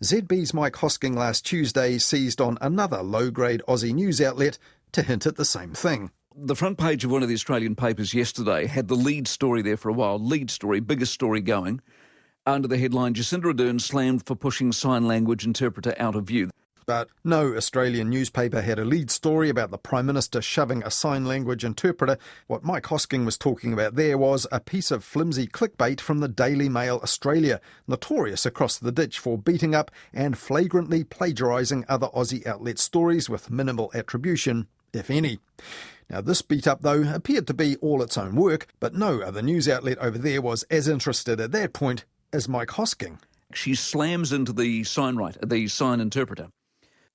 ZB's Mike Hosking last Tuesday seized on another low-grade Aussie news outlet to hint at the same thing. The front page of one of the Australian papers yesterday had the lead story there for a while, lead story, biggest story going, under the headline, Jacinda Ardern slammed for pushing sign language interpreter out of view. But no Australian newspaper had a lead story about the Prime Minister shoving a sign language interpreter. What Mike Hosking was talking about there was a piece of flimsy clickbait from the Daily Mail Australia, notorious across the ditch for beating up and flagrantly plagiarising other Aussie outlet stories with minimal attribution, if any. Now, this beat-up, though, appeared to be all its own work, but no other news outlet over there was as interested at that point as Mike Hosking. She slams into the sign interpreter,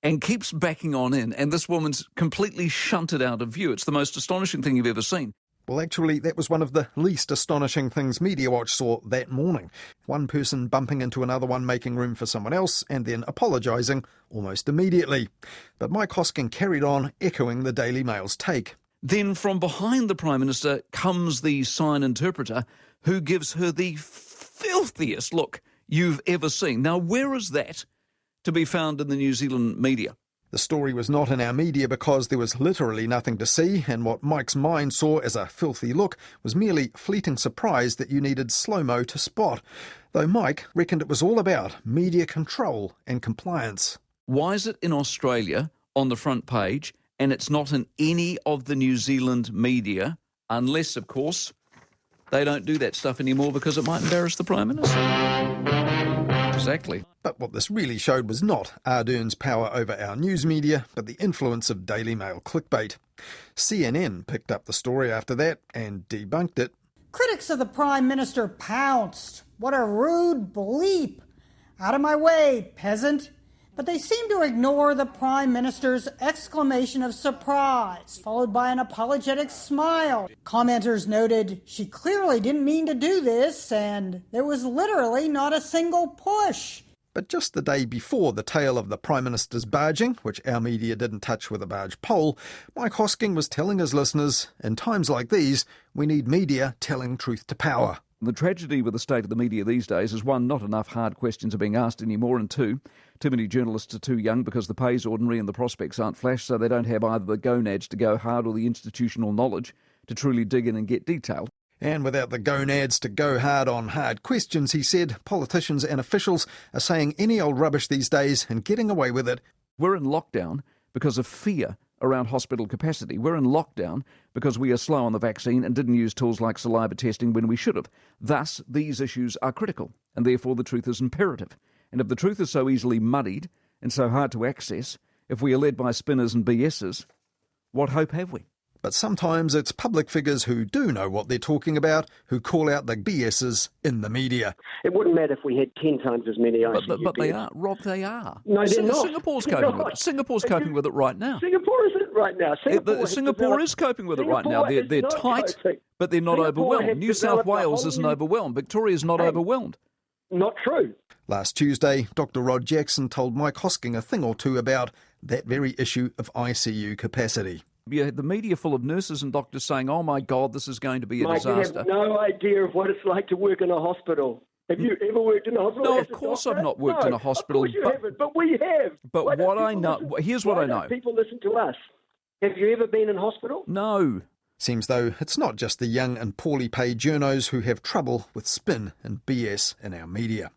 and keeps backing on in, and this woman's completely shunted out of view. It's the most astonishing thing you've ever seen. Well, actually, that was one of the least astonishing things Media Watch saw that morning. One person bumping into another one, making room for someone else, and then apologising almost immediately. But Mike Hosking carried on, echoing the Daily Mail's take. Then from behind the Prime Minister comes the sign interpreter, who gives her the filthiest look you've ever seen. Now, where is that to be found in the New Zealand media? The story was not in our media because there was literally nothing to see, and what Mike's mind saw as a filthy look was merely fleeting surprise that you needed slow-mo to spot, though Mike reckoned it was all about media control and compliance. Why is it in Australia on the front page and it's not in any of the New Zealand media, unless, of course, they don't do that stuff anymore because it might embarrass the Prime Minister? Exactly. But what this really showed was not Ardern's power over our news media, but the influence of Daily Mail clickbait. CNN picked up the story after that and debunked it. Critics of the Prime Minister pounced. What a rude bleep. Out of my way, peasant. But they seem to ignore the Prime Minister's exclamation of surprise, followed by an apologetic smile. Commenters noted she clearly didn't mean to do this, and there was literally not a single push. But just the day before the tale of the Prime Minister's barging, which our media didn't touch with a barge pole, Mike Hosking was telling his listeners, in times like these, we need media telling truth to power. The tragedy with the state of the media these days is, one, not enough hard questions are being asked anymore, and two, too many journalists are too young because the pay's ordinary and the prospects aren't flash, so they don't have either the gonads to go hard or the institutional knowledge to truly dig in and get detail. And without the gonads to go hard on hard questions, he said, politicians and officials are saying any old rubbish these days and getting away with it. We're in lockdown because of fear around hospital capacity. We're in lockdown because we are slow on the vaccine and didn't use tools like saliva testing when we should have. Thus, these issues are critical, and therefore the truth is imperative. And if the truth is so easily muddied and so hard to access, if we are led by spinners and BSs, what hope have we? But sometimes it's public figures who do know what they're talking about who call out the BSs in the media. It wouldn't matter if we had 10 times as many ICU But they are, Rob, they are. No, they're not. Singapore's coping with it. Singapore's coping with it right now. Singapore isn't right now. Singapore is coping with it right now. They're tight, but they're not overwhelmed. New South Wales isn't overwhelmed. Victoria's not overwhelmed. Not true. Last Tuesday, Dr. Rod Jackson told Mike Hosking a thing or two about that very issue of ICU capacity. You had the media full of nurses and doctors saying, oh my God, this is going to be a disaster. You have no idea of what it's like to work in a hospital. Have you ever worked in a hospital? No, of course I've not worked in a hospital. Of course you haven't, but we have. But what I know, here's what I know. People listen to us. Have you ever been in hospital? No. Seems though it's not just the young and poorly paid journos who have trouble with spin and BS in our media.